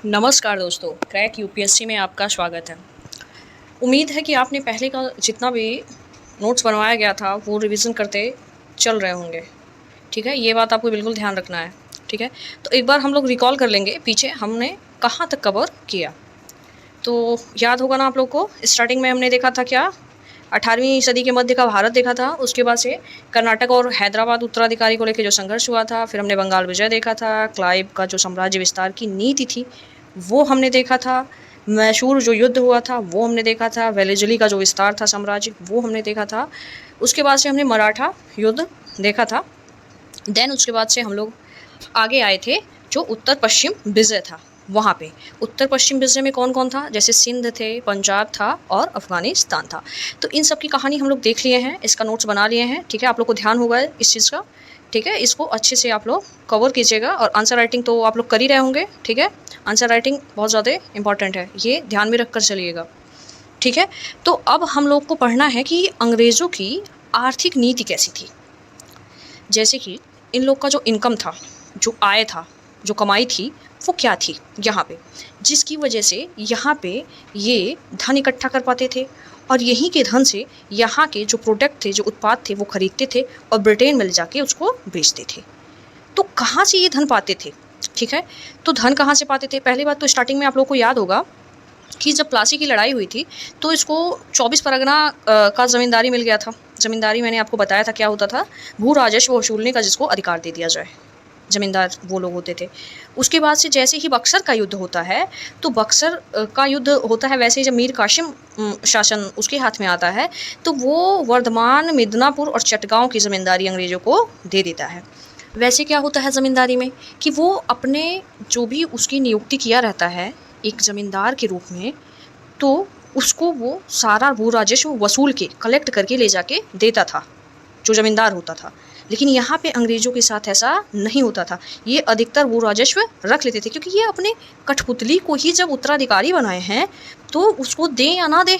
नमस्कार दोस्तों, crack UPSC में आपका स्वागत है। उम्मीद है कि आपने पहले का जितना भी नोट्स बनवाया गया था वो रिवीजन करते चल रहे होंगे। ठीक है, ये बात आपको बिल्कुल ध्यान रखना है। ठीक है, तो एक बार हम लोग रिकॉल कर लेंगे पीछे हमने कहाँ तक कवर किया। तो याद होगा ना आप लोग को, स्टार्टिंग में हमने देखा था क्या, 18वीं सदी के मध्य का भारत देखा था। उसके बाद से कर्नाटक और हैदराबाद उत्तराधिकारी को लेकर जो संघर्ष हुआ था, फिर हमने बंगाल विजय देखा था, क्लाइव का जो साम्राज्य विस्तार की नीति थी वो हमने देखा था, मैसूर जो युद्ध हुआ था वो हमने देखा था, वेलेजली का जो विस्तार था साम्राज्य वो हमने देखा था। उसके बाद से हमने मराठा युद्ध देखा था। देन उसके बाद से हम लोग आगे आए थे जो उत्तर पश्चिम विजय था वहाँ पे। उत्तर पश्चिम विजय में कौन कौन था, जैसे सिंध थे, पंजाब था और अफगानिस्तान था। तो इन सब की कहानी हम लोग देख लिए हैं, इसका नोट्स बना लिए हैं। ठीक है, आप लोग को ध्यान होगा इस चीज़ का। ठीक है, इसको अच्छे से आप लोग कवर कीजिएगा और आंसर राइटिंग तो आप लोग कर ही रहे होंगे। ठीक है, आंसर राइटिंग बहुत ज़्यादा इंपॉर्टेंट है, ये ध्यान में रख कर चलिएगा। ठीक है, तो अब हम लोग को पढ़ना है कि अंग्रेज़ों की आर्थिक नीति कैसी थी। जैसे कि इन लोग का जो इनकम था, जो आय था, जो कमाई थी, वो क्या थी यहाँ पे, जिसकी वजह से यहाँ पे ये धन इकट्ठा कर पाते थे और यहीं के धन से यहाँ के जो प्रोडक्ट थे, जो उत्पाद थे, वो खरीदते थे और ब्रिटेन में ले जाके उसको बेचते थे। तो कहाँ से ये धन पाते थे? ठीक है, तो धन कहाँ से पाते थे? पहली बात तो स्टार्टिंग में आप लोग को याद होगा कि जब प्लासी की लड़ाई हुई थी तो इसको 24 परगना का ज़मींदारी मिल गया था। ज़मींदारी मैंने आपको बताया था क्या होता था, भू राजस्व वसूलने का जिसको अधिकार दे दिया जाए, ज़मींदार वो लोग होते थे। उसके बाद से जैसे ही बक्सर का युद्ध होता है, तो बक्सर का युद्ध होता है, वैसे ही जब मीर कासिम शासन उसके हाथ में आता है तो वो वर्धमान, मिदनापुर और चटगांव की ज़मींदारी अंग्रेज़ों को दे देता है। वैसे क्या होता है ज़मींदारी में कि वो अपने जो भी उसकी नियुक्ति किया रहता है एक ज़मींदार के रूप में, तो उसको वो सारा भू राजस्व वसूल के कलेक्ट करके ले जाके देता था जो ज़मींदार होता था। लेकिन यहाँ पे अंग्रेज़ों के साथ ऐसा नहीं होता था, ये अधिकतर भू राजस्व रख लेते थे क्योंकि ये अपने कठपुतली को ही जब उत्तराधिकारी बनाए हैं तो उसको दें या ना दें,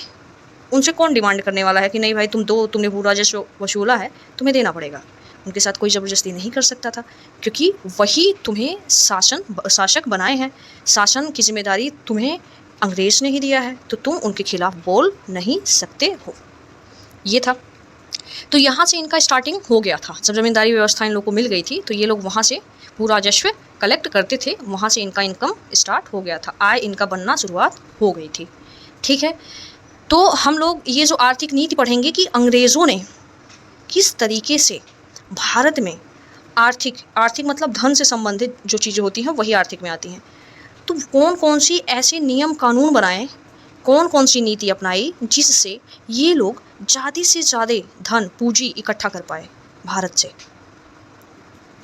उनसे कौन डिमांड करने वाला है कि नहीं भाई तुम दो, तुमने भू राजस्व वसूला है तुम्हें देना पड़ेगा। उनके साथ कोई ज़बरदस्ती नहीं कर सकता था क्योंकि वही तुम्हें शासक बनाए हैं, शासन की जिम्मेदारी तुम्हें अंग्रेज़ ने ही दिया है, तो तुम उनके खिलाफ बोल नहीं सकते हो। ये था, तो यहाँ से इनका स्टार्टिंग हो गया था। जब ज़मींदारी व्यवस्था इन लोग को मिल गई थी तो ये लोग वहाँ से भू राजस्व कलेक्ट करते थे, वहाँ से इनका इनकम स्टार्ट हो गया था, आय इनका बनना शुरुआत हो गई थी। ठीक है, तो हम लोग ये जो आर्थिक नीति पढ़ेंगे कि अंग्रेज़ों ने किस तरीके से भारत में आर्थिक मतलब धन से संबंधित जो चीज़ें होती हैं वही आर्थिक में आती हैं। तो कौन कौन सी ऐसे नियम कानून बनाए, कौन कौन सी नीति अपनाई जिससे ये लोग ज़्यादा से ज़्यादा धन पूंजी इकट्ठा कर पाए भारत से।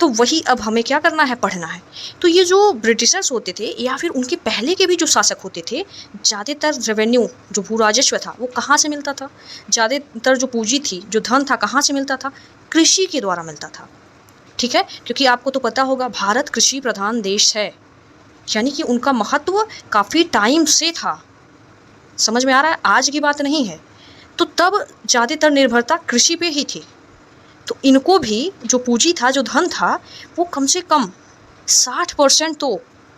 तो वही अब हमें क्या करना है, पढ़ना है। तो ये जो ब्रिटिशर्स होते थे या फिर उनके पहले के भी जो शासक होते थे, ज़्यादातर रेवेन्यू जो भू राजस्व था वो कहाँ से मिलता था, ज़्यादातर जो पूंजी थी, जो धन था, कहाँ से मिलता था? कृषि के द्वारा मिलता था। ठीक है, क्योंकि आपको तो पता होगा भारत कृषि प्रधान देश है, यानी कि उनका महत्व काफ़ी टाइम से था। समझ में आ रहा है, आज की बात नहीं है। तो तब ज़्यादातर निर्भरता कृषि पे ही थी। तो इनको भी जो पूंजी था, जो धन था, वो कम से कम 60% तो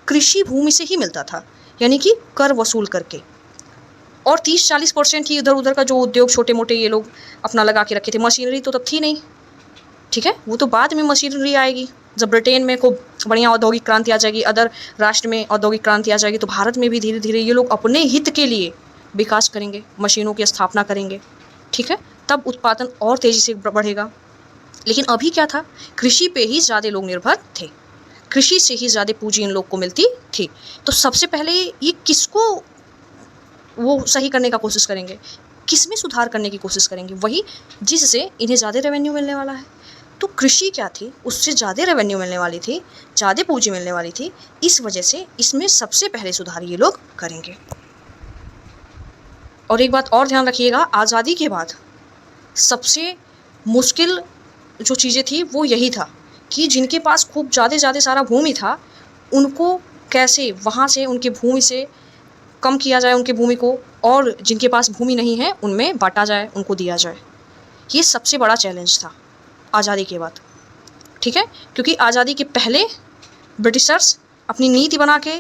कृषि भूमि से ही मिलता था, यानी कि कर वसूल करके, और 30-40% ही इधर उधर का जो उद्योग छोटे मोटे ये लोग अपना लगा के रखे थे। मशीनरी तो तब थी नहीं। ठीक है, वो तो बाद में मशीनरी आएगी जब ब्रिटेन में खूब बढ़िया औद्योगिक क्रांति आ जाएगी, अदर राष्ट्र में औद्योगिक क्रांति आ जाएगी, तो भारत में भी धीरे धीरे ये लोग अपने हित के लिए विकास करेंगे, मशीनों की स्थापना करेंगे। ठीक है, तब उत्पादन और तेज़ी से बढ़ेगा। लेकिन अभी क्या था, कृषि पे ही ज़्यादा लोग निर्भर थे, कृषि से ही ज़्यादा पूंजी इन लोग को मिलती थी। तो सबसे पहले ये किसको वो सही करने का कोशिश करेंगे, किस में सुधार करने की कोशिश करेंगे? वही जिससे इन्हें ज़्यादा रेवेन्यू मिलने वाला है। तो कृषि क्या थी, उससे ज़्यादा रेवेन्यू मिलने वाली थी, ज़्यादा पूंजी मिलने वाली थी, इस वजह से इसमें सबसे पहले सुधार ये लोग करेंगे। और एक बात और ध्यान रखिएगा, आज़ादी के बाद सबसे मुश्किल जो चीज़ें थी वो यही था कि जिनके पास खूब ज़्यादा सारा भूमि था, उनको कैसे वहाँ से उनकी भूमि से कम किया जाए उनकी भूमि को, और जिनके पास भूमि नहीं है उनमें बांटा जाए, उनको दिया जाए। ये सबसे बड़ा चैलेंज था आज़ादी के बाद। ठीक है, क्योंकि आज़ादी के पहले ब्रिटिशर्स अपनी नीति बना के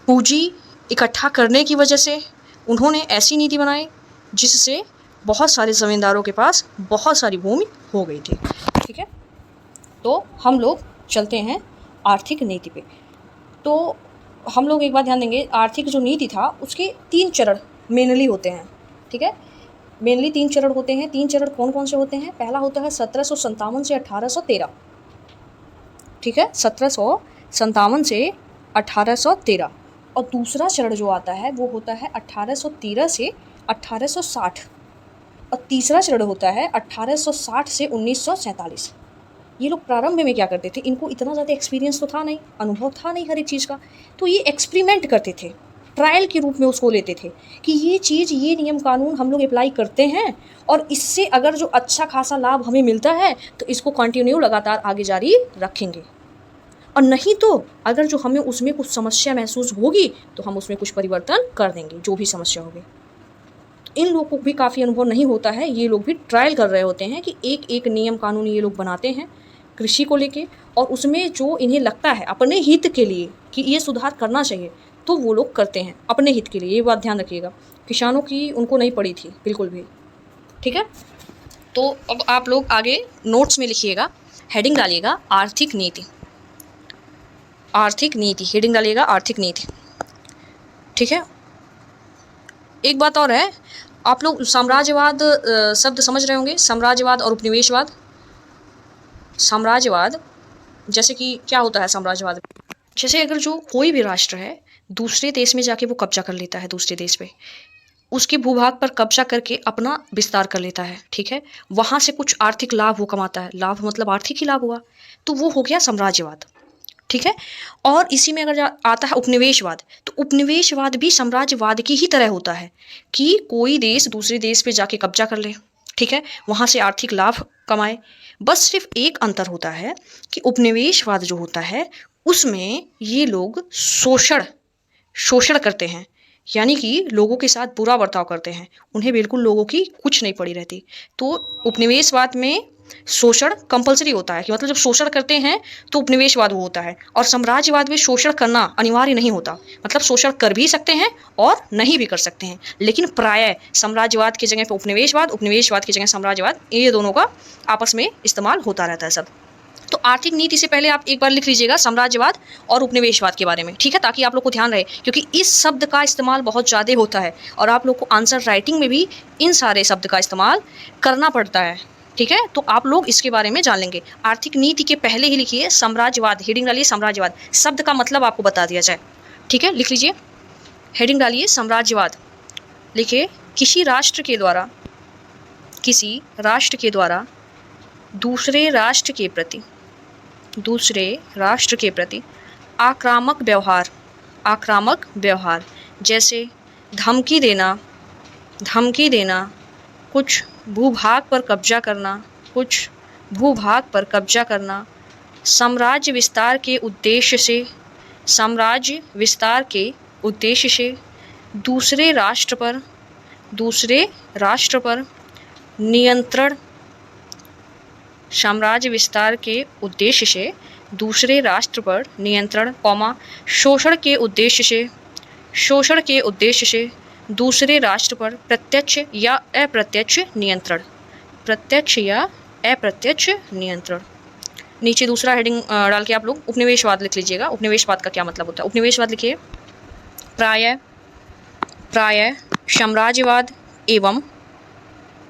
पूंजी इकट्ठा करने की वजह से उन्होंने ऐसी नीति बनाई जिससे बहुत सारे ज़मींदारों के पास बहुत सारी भूमि हो गई थी। ठीक है, तो हम लोग चलते हैं आर्थिक नीति पे। तो हम लोग एक बात ध्यान देंगे, आर्थिक जो नीति था उसके 3 चरण मेनली होते हैं। ठीक है, मेनली 3 चरण होते हैं। 3 चरण कौन कौन से होते हैं? पहला होता है 1757 से 1813। ठीक है, 1757 से 1813। और दूसरा चरण जो आता है वो होता है 1813 से 1860। और तीसरा चरण होता है 1860 से 1947। ये लोग प्रारंभ में क्या करते थे, इनको इतना ज़्यादा एक्सपीरियंस तो था नहीं, अनुभव था नहीं हर एक चीज़ का, तो ये एक्सपेरिमेंट करते थे, ट्रायल के रूप में उसको लेते थे कि ये चीज़, ये नियम कानून हम लोग अप्लाई करते हैं और इससे अगर जो अच्छा खासा लाभ हमें मिलता है तो इसको कंटिन्यू लगातार आगे जारी रखेंगे, और नहीं तो अगर जो हमें उसमें कुछ समस्या महसूस होगी तो हम उसमें कुछ परिवर्तन कर देंगे, जो भी समस्या होगी। इन लोगों को भी काफ़ी अनुभव नहीं होता है, ये लोग भी ट्रायल कर रहे होते हैं कि एक एक नियम कानून ये लोग बनाते हैं कृषि को लेके, और उसमें जो इन्हें लगता है अपने हित के लिए कि ये सुधार करना चाहिए तो वो लोग करते हैं अपने हित के लिए। ये बात ध्यान रखिएगा, किसानों की उनको नहीं पड़ी थी बिल्कुल भी। ठीक है, तो अब आप लोग आगे नोट्स में लिखिएगा, हेडिंग डालिएगा आर्थिक नीति। आर्थिक नीति हेडिंग डालिएगा, आर्थिक नीति। ठीक है, एक बात और है, आप लोग साम्राज्यवाद शब्द समझ रहे होंगे, साम्राज्यवाद और उपनिवेशवाद। साम्राज्यवाद जैसे कि क्या होता है साम्राज्यवाद, जैसे अगर जो कोई भी राष्ट्र है दूसरे देश में जाके वो कब्जा कर लेता है, दूसरे देश पे उसके भूभाग पर कब्जा करके अपना विस्तार कर लेता है। ठीक है, वहाँ से कुछ आर्थिक लाभ वो कमाता है, लाभ मतलब आर्थिक ही लाभ हुआ, तो वो हो गया साम्राज्यवाद। ठीक है, और इसी में अगर आता है उपनिवेशवाद, तो उपनिवेशवाद भी साम्राज्यवाद की ही तरह होता है कि कोई देश दूसरे देश पे जाके कब्जा कर ले, ठीक है, वहाँ से आर्थिक लाभ कमाए। बस सिर्फ एक अंतर होता है कि उपनिवेशवाद जो होता है उसमें ये लोग शोषण करते हैं, यानी कि लोगों के साथ बुरा बर्ताव करते हैं, उन्हें बिल्कुल लोगों की कुछ नहीं पड़ी रहती। तो उपनिवेशवाद में शोषण कंपलसरी होता है कि मतलब जब शोषण करते हैं तो उपनिवेशवाद वो होता है, और साम्राज्यवाद में शोषण करना अनिवार्य नहीं होता, मतलब शोषण कर भी सकते हैं और नहीं भी कर सकते हैं, लेकिन प्रायः साम्राज्यवाद की जगह पर उपनिवेशवाद, उपनिवेशवाद की जगह साम्राज्यवाद, ये दोनों का आपस में इस्तेमाल होता रहता है सब। तो आर्थिक नीति से पहले आप एक बार लिख लीजिएगा साम्राज्यवाद और उपनिवेशवाद के बारे में, ठीक है, ताकि आप लोग को ध्यान रहे, क्योंकि इस शब्द का इस्तेमाल बहुत ज़्यादा होता है और आप लोग को आंसर राइटिंग में भी इन सारे शब्द का इस्तेमाल करना पड़ता है। ठीक है, तो आप लोग इसके बारे में जान लेंगे। आर्थिक नीति के पहले ही लिखिए साम्राज्यवाद, हेडिंग डालिए साम्राज्यवाद, शब्द का मतलब आपको बता दिया जाए। ठीक है, लिख लीजिए, हेडिंग डालिए साम्राज्यवाद, लिखिए किसी राष्ट्र के द्वारा दूसरे राष्ट्र के प्रति आक्रामक व्यवहार, जैसे धमकी देना, कुछ भूभाग पर कब्जा करना, साम्राज्य विस्तार के उद्देश्य से दूसरे राष्ट्र पर नियंत्रण, साम्राज्य विस्तार के उद्देश्य से दूसरे राष्ट्र पर नियंत्रण, शोषण के उद्देश्य से दूसरे राष्ट्र पर प्रत्यक्ष या अप्रत्यक्ष नियंत्रण। नीचे दूसरा हेडिंग डाल के आप लोग उपनिवेशवाद लिख लीजिएगा। उपनिवेशवाद का क्या मतलब होता है? उपनिवेशवाद लिखिए, प्राय साम्राज्यवाद एवं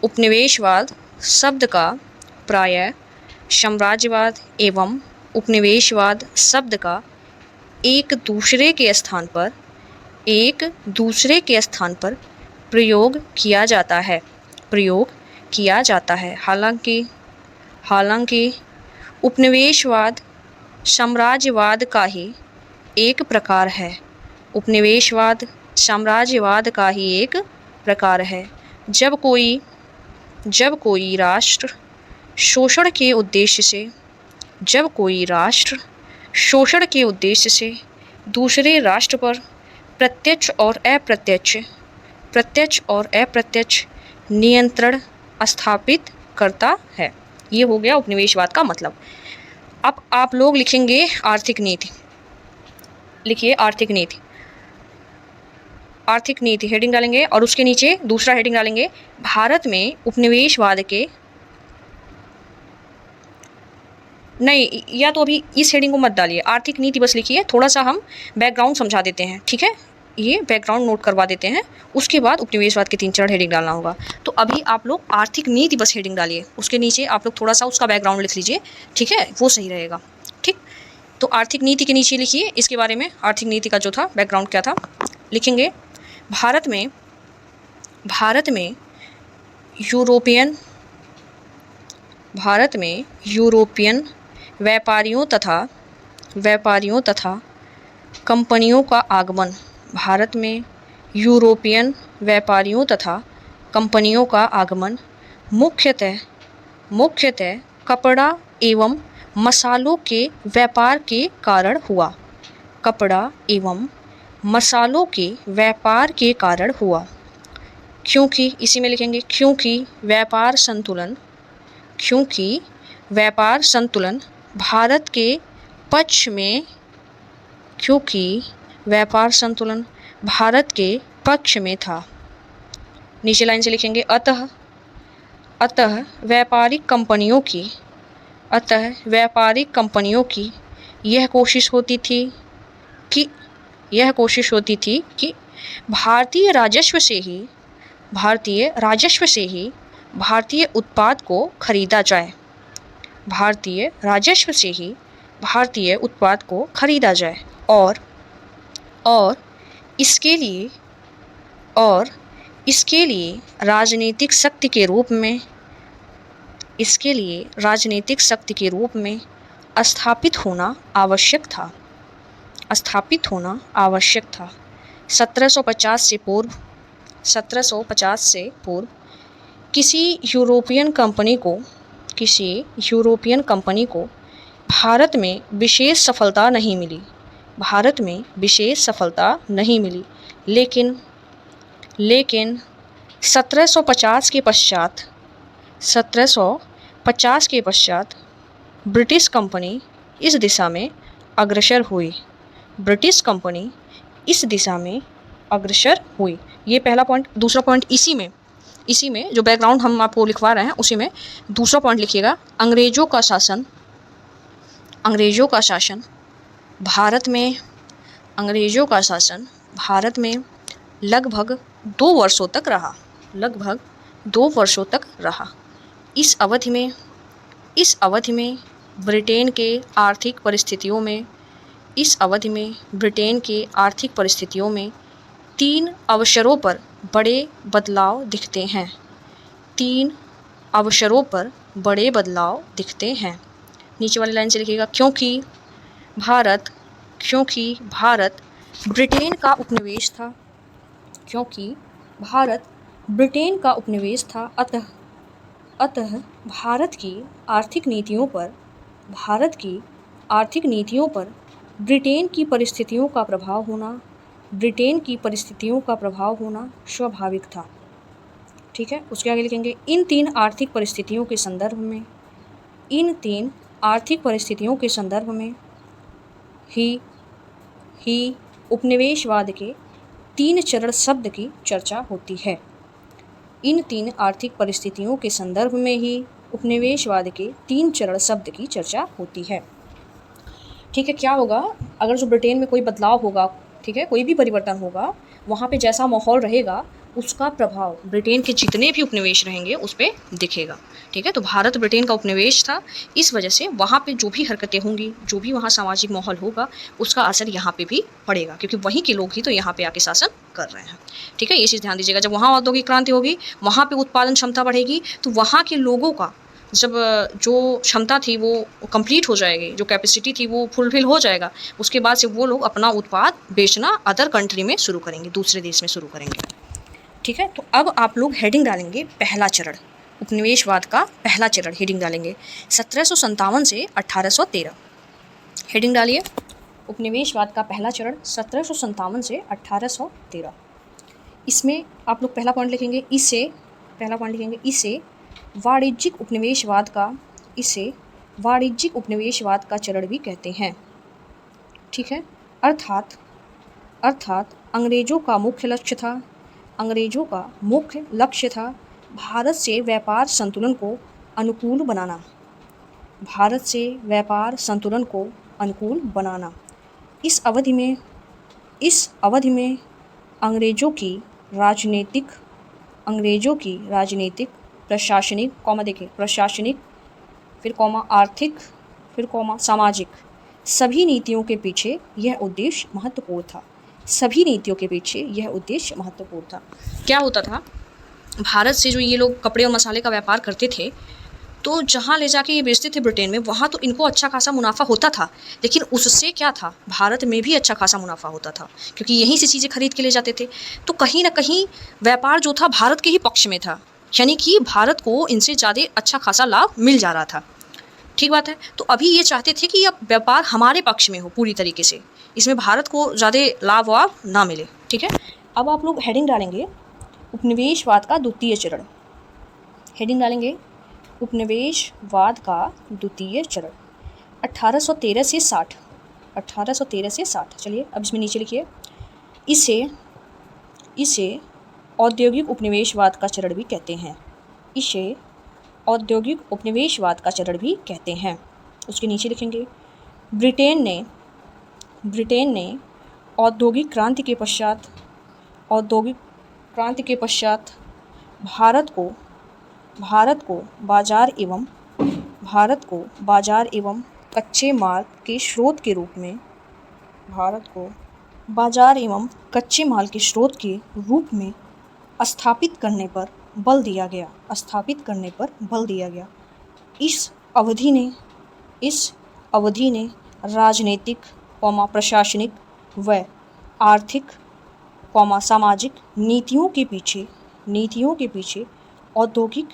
उपनिवेशवाद शब्द का प्राय साम्राज्यवाद एवं उपनिवेशवाद शब्द का एक दूसरे के स्थान पर प्रयोग किया जाता है। हालांकि उपनिवेशवाद साम्राज्यवाद का ही एक प्रकार है। जब कोई राष्ट्र शोषण के उद्देश्य से दूसरे राष्ट्र पर प्रत्यक्ष और अप्रत्यक्ष नियंत्रण स्थापित करता है। ये हो गया उपनिवेशवाद का मतलब। अब आप लोग लिखेंगे आर्थिक नीति, लिखिए आर्थिक नीति। आर्थिक नीति हेडिंग डालेंगे और उसके नीचे दूसरा हेडिंग डालेंगे भारत में उपनिवेशवाद के, नहीं या तो अभी इस हेडिंग को मत डालिए, आर्थिक नीति बस लिखिए, थोड़ा सा हम बैकग्राउंड समझा देते हैं, ठीक है, ये बैकग्राउंड नोट करवा देते हैं, उसके बाद उपनिवेशवाद के 3 चरण हेडिंग डालना होगा। तो अभी आप लोग आर्थिक नीति बस हेडिंग डालिए, उसके नीचे आप लोग थोड़ा सा उसका बैकग्राउंड लिख लीजिए, ठीक है, वो सही रहेगा। ठीक, तो आर्थिक नीति के नीचे लिखिए इसके बारे में, आर्थिक नीति का जो था बैकग्राउंड क्या था, लिखेंगे भारत में यूरोपियन व्यापारियों तथा कंपनियों का आगमन, भारत में यूरोपियन व्यापारियों तथा कंपनियों का आगमन मुख्यतः कपड़ा एवं मसालों के व्यापार के कारण हुआ, कपड़ा एवं मसालों के व्यापार के कारण हुआ, क्योंकि इसी में लिखेंगे क्योंकि व्यापार संतुलन भारत के पक्ष में, क्योंकि व्यापार संतुलन भारत के पक्ष में था। नीचे लाइन से लिखेंगे अतः व्यापारिक कंपनियों की यह कोशिश होती थी कि भारतीय राजस्व से ही भारतीय उत्पाद को खरीदा जाए, और इसके लिए राजनीतिक शक्ति के रूप में स्थापित होना आवश्यक था। 1750 से पूर्व किसी यूरोपियन कंपनी को भारत में विशेष सफलता नहीं मिली, लेकिन 1750 के पश्चात ब्रिटिश कंपनी इस दिशा में अग्रसर हुई। ये पहला पॉइंट। दूसरा पॉइंट इसी में जो बैकग्राउंड हम आपको लिखवा रहे हैं उसी में दूसरा पॉइंट लिखिएगा, अंग्रेजों का शासन भारत में लगभग 2 वर्षों तक रहा। इस अवधि में ब्रिटेन के आर्थिक परिस्थितियों में 3 अवसरों पर बड़े बदलाव दिखते हैं। नीचे वाली लाइन से लिखिएगा क्योंकि भारत ब्रिटेन का उपनिवेश था, अतः भारत की आर्थिक नीतियों पर ब्रिटेन की परिस्थितियों का प्रभाव होना स्वाभाविक था। ठीक है, उसके आगे लिखेंगे इन तीन आर्थिक परिस्थितियों के संदर्भ में ही उपनिवेशवाद के 3 चरण शब्द की चर्चा होती है। इन 3 आर्थिक परिस्थितियों के संदर्भ में ही उपनिवेशवाद के 3 चरण शब्द की चर्चा होती है। ठीक है, क्या होगा अगर जो ब्रिटेन में कोई बदलाव होगा, ठीक है, कोई भी परिवर्तन होगा, वहाँ पे जैसा माहौल रहेगा उसका प्रभाव ब्रिटेन के जितने भी उपनिवेश रहेंगे उस पर दिखेगा। ठीक है, तो भारत ब्रिटेन का उपनिवेश था, इस वजह से वहाँ पे जो भी हरकतें होंगी, जो भी वहाँ सामाजिक माहौल होगा, उसका असर यहाँ पे भी पड़ेगा, क्योंकि वहीं के लोग ही तो यहाँ पे आके शासन कर रहे हैं। ठीक है, ये चीज़ ध्यान दीजिएगा। जब वहाँ औद्योगिक क्रांति होगी, वहाँ पे उत्पादन क्षमता बढ़ेगी, तो वहाँ के लोगों का जब जो क्षमता थी वो कंप्लीट हो जाएगी, जो कैपेसिटी थी वो फुलफिल हो जाएगा, उसके बाद से वो लोग अपना उत्पाद बेचना अदर कंट्री में शुरू करेंगे, दूसरे देश में शुरू करेंगे। ठीक है, तो अब आप लोग हेडिंग डालेंगे पहला चरण, उपनिवेशवाद का पहला चरण हेडिंग डालेंगे 1757 से 1813। हेडिंग डालिए उपनिवेशवाद का पहला चरण 1757 से 1813। इसमें आप लोग पहला पॉइंट लिखेंगे इसे वाणिज्यिक उपनिवेशवाद का चरण भी कहते हैं। ठीक है, अर्थात अंग्रेजों का मुख्य लक्ष्य था भारत से व्यापार संतुलन को अनुकूल बनाना। भारत से व्यापार संतुलन को अनुकूल बनाना। इस अवधि में अंग्रेजों की राजनीतिक, प्रशासनिक, प्रशासनिक, फिर आर्थिक, फिर सामाजिक, सभी नीतियों के पीछे यह उद्देश्य महत्वपूर्ण था। सभी नीतियों के पीछे यह उद्देश्य महत्वपूर्ण था। क्या होता था, भारत से जो ये लोग कपड़े और मसाले का व्यापार करते थे, तो जहाँ ले जाके ये बेचते थे ब्रिटेन में, वहाँ तो इनको अच्छा खासा मुनाफा होता था, लेकिन उससे क्या था, भारत में भी अच्छा खासा मुनाफा होता था, क्योंकि यहीं से चीज़ें खरीद के ले जाते थे। तो कहीं ना कहीं व्यापार जो था भारत के ही पक्ष में था, यानी कि भारत को इनसे ज़्यादा अच्छा खासा लाभ मिल जा रहा था। ठीक बात है। तो अभी ये चाहते थे कि अब व्यापार हमारे पक्ष में हो पूरी तरीके से, इसमें भारत को ज़्यादा लाभ वाभ ना मिले। ठीक है। अब आप लोग हेडिंग डालेंगे उपनिवेशवाद का द्वितीय चरण। हेडिंग डालेंगे उपनिवेशवाद का द्वितीय चरण 1813 से 60। 1813 से 60। चलिए अब इसमें नीचे लिखिए, इसे औद्योगिक उपनिवेशवाद का चरण भी कहते हैं। इसे औद्योगिक उपनिवेशवाद का चरण भी कहते हैं। उसके नीचे लिखेंगे, ब्रिटेन ने औद्योगिक क्रांति के पश्चात भारत को बाजार एवं कच्चे माल के स्रोत के रूप में स्थापित करने पर बल दिया गया। इस अवधि ने राजनीतिक, प्रशासनिक व आर्थिक, सामाजिक नीतियों के पीछे औद्योगिक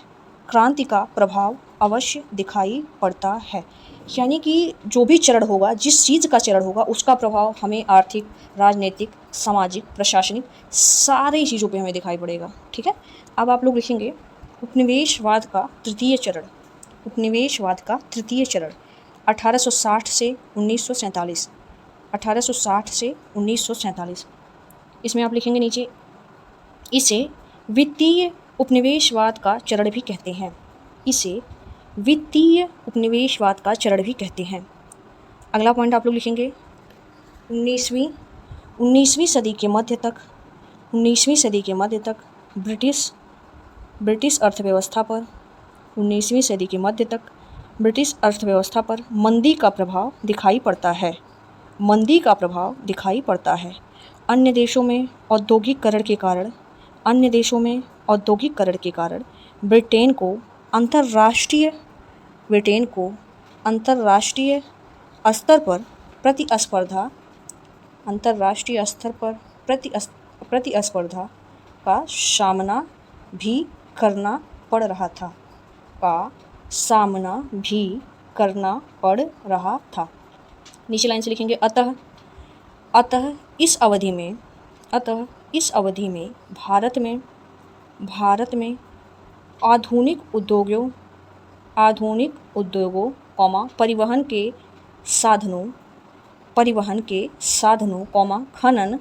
क्रांति का प्रभाव अवश्य दिखाई पड़ता है। यानी कि जो भी चरण होगा, जिस चीज़ का चरण होगा, उसका प्रभाव हमें आर्थिक, राजनीतिक, सामाजिक, प्रशासनिक सारी चीज़ों पे हमें दिखाई पड़ेगा। ठीक है। अब आप लोग लिखेंगे उपनिवेशवाद का तृतीय चरण 1860 से 1947। 1860 से 1947। इसमें आप लिखेंगे नीचे, इसे वित्तीय उपनिवेशवाद का चरण भी कहते हैं। इसे वित्तीय उपनिवेशवाद का चरण भी कहते हैं। अगला पॉइंट आप लोग लिखेंगे, 19वीं सदी के मध्य तक ब्रिटिश अर्थव्यवस्था पर 19वीं सदी के मध्य तक ब्रिटिश अर्थव्यवस्था पर मंदी का प्रभाव दिखाई पड़ता है। अन्य देशों में औद्योगिकरण के कारण ब्रिटेन को अंतर्राष्ट्रीय स्तर पर प्रतिस्पर्धा का सामना भी करना पड़ रहा था। नीचे लाइन से लिखेंगे, अतः इस अवधि में भारत में आधुनिक उद्योगों, परिवहन के साधनों, खनन,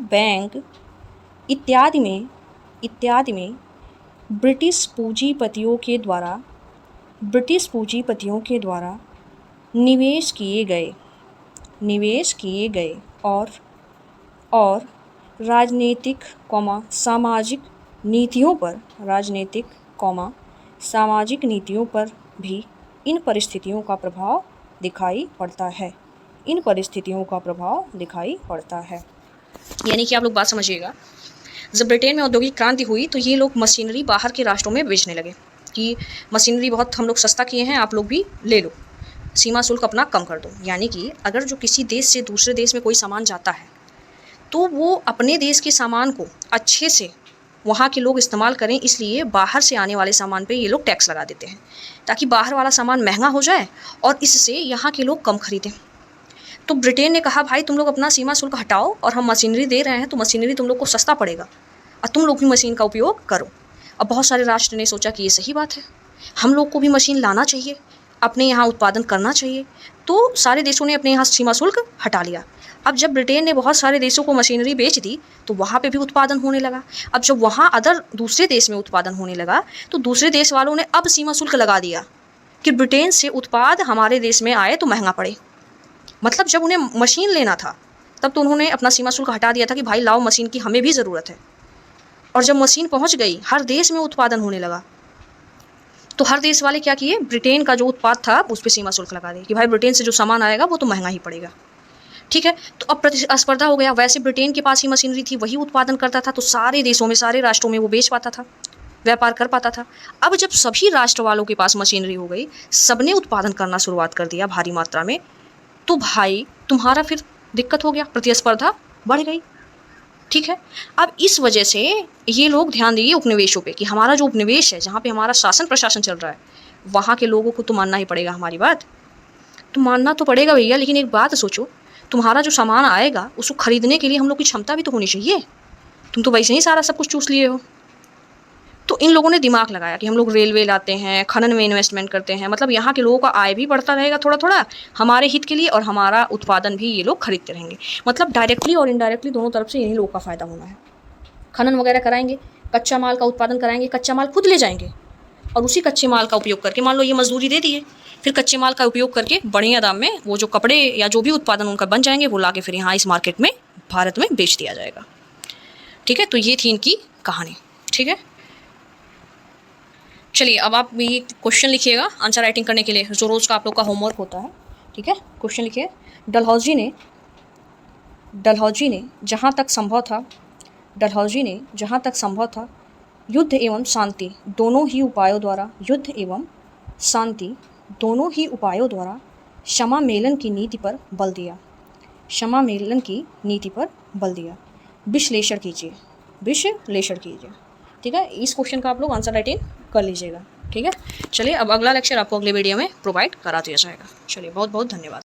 बैंक इत्यादि में ब्रिटिश पूंजीपतियों के द्वारा निवेश किए गए और राजनीतिक, सामाजिक नीतियों पर भी इन परिस्थितियों का प्रभाव दिखाई पड़ता है। यानी कि आप लोग बात समझिएगा, जब ब्रिटेन में औद्योगिक क्रांति हुई तो ये लोग मशीनरी बाहर के राष्ट्रों में बेचने लगे कि मशीनरी बहुत हम लोग सस्ता किए हैं, आप लोग भी ले लो, सीमा शुल्क अपना कम कर दो। यानी कि अगर जो किसी देश से दूसरे देश में कोई सामान जाता है तो वो अपने देश के सामान को अच्छे से वहाँ के लोग इस्तेमाल करें, इसलिए बाहर से आने वाले सामान पे ये लोग टैक्स लगा देते हैं ताकि बाहर वाला सामान महंगा हो जाए और इससे यहाँ के लोग कम खरीदें। तो ब्रिटेन ने कहा, भाई तुम लोग अपना सीमा शुल्क हटाओ और हम मशीनरी दे रहे हैं, तो मशीनरी तुम लोग को सस्ता पड़ेगा और तुम लोग भी मशीन का उपयोग करो। अब बहुत सारे राष्ट्र ने सोचा कि ये सही बात है, हम लोग को भी मशीन लाना चाहिए, अपने यहाँ उत्पादन करना चाहिए। तो सारे देशों ने अपने यहाँ सीमा शुल्क हटा लिया। अब जब ब्रिटेन ने बहुत सारे देशों को मशीनरी बेच दी तो वहाँ पे भी उत्पादन होने लगा। अब जब वहाँ दूसरे देश में उत्पादन होने लगा तो दूसरे देश वालों ने अब सीमा शुल्क लगा दिया कि ब्रिटेन से उत्पाद हमारे देश में आए तो महंगा पड़े। मतलब जब उन्हें मशीन लेना था तब तो उन्होंने अपना सीमा शुल्क हटा दिया था कि भाई लाओ मशीन की हमें भी ज़रूरत है। और जब मशीन पहुँच गई, हर देश में उत्पादन होने लगा, तो हर देश वाले क्या किए, ब्रिटेन का जो उत्पाद था उस पर सीमा शुल्क लगा दे कि भाई ब्रिटेन से जो सामान आएगा वो तो महंगा ही पड़ेगा। ठीक है, तो अब प्रतिस्पर्धा हो गया। वैसे ब्रिटेन के पास ही मशीनरी थी, वही उत्पादन करता था, तो सारे देशों में, सारे राष्ट्रों में वो बेच पाता था, व्यापार कर पाता था। अब जब सभी राष्ट्र वालों के पास मशीनरी हो गई, सबने उत्पादन करना शुरुआत कर दिया भारी मात्रा में, तो भाई तुम्हारा फिर दिक्कत हो गया, प्रतिस्पर्धा बढ़ गई। ठीक है, अब इस वजह से ये लोग ध्यान दिए उपनिवेशों पे कि हमारा जो उपनिवेश है, जहाँ पे हमारा शासन प्रशासन चल रहा है, वहाँ के लोगों को तो मानना ही पड़ेगा हमारी बात। तो मानना तो पड़ेगा भैया, लेकिन एक बात सोचो, तुम्हारा जो सामान आएगा उसको खरीदने के लिए हम लोग की क्षमता भी तो होनी चाहिए। तुम तो वैसे ही सारा सब कुछ चूस लिए हो। तो इन लोगों ने दिमाग लगाया कि हम लोग रेलवे लाते हैं, खनन में इन्वेस्टमेंट करते हैं, मतलब यहाँ के लोगों का आय भी बढ़ता रहेगा थोड़ा थोड़ा हमारे हित के लिए, और हमारा उत्पादन भी ये लोग खरीदते रहेंगे। मतलब डायरेक्टली और इनडायरेक्टली दोनों तरफ से इन्हीं लोगों का फ़ायदा होना है। खनन वगैरह कराएंगे, कच्चा माल का उत्पादन कराएंगे, कच्चा माल खुद ले जाएंगे और उसी कच्चे माल का उपयोग करके, मान लो ये मजदूरी दे दिए, फिर कच्चे माल का उपयोग करके बढ़िया दाम में वो जो कपड़े या जो भी उत्पादन उनका बन जाएंगे वो ला के फिर यहाँ इस मार्केट में, भारत में बेच दिया जाएगा। ठीक है, तो ये थी इनकी कहानी। ठीक है, चलिए अब आप ये क्वेश्चन लिखिएगा आंसर राइटिंग करने के लिए, जो रोज़ का आप लोग का होमवर्क होता है। ठीक है, क्वेश्चन लिखिए। डलहौजी ने जहाँ तक संभव था युद्ध एवं शांति दोनों ही उपायों द्वारा क्षमा मेलन की नीति पर बल दिया। विश्लेषण कीजिए। ठीक है, इस क्वेश्चन का आप लोग आंसर राइटिंग कर लीजिएगा। ठीक है, चलिए अब अगला लेक्चर आपको अगले वीडियो में प्रोवाइड करा दिया जाएगा। चलिए बहुत बहुत धन्यवाद।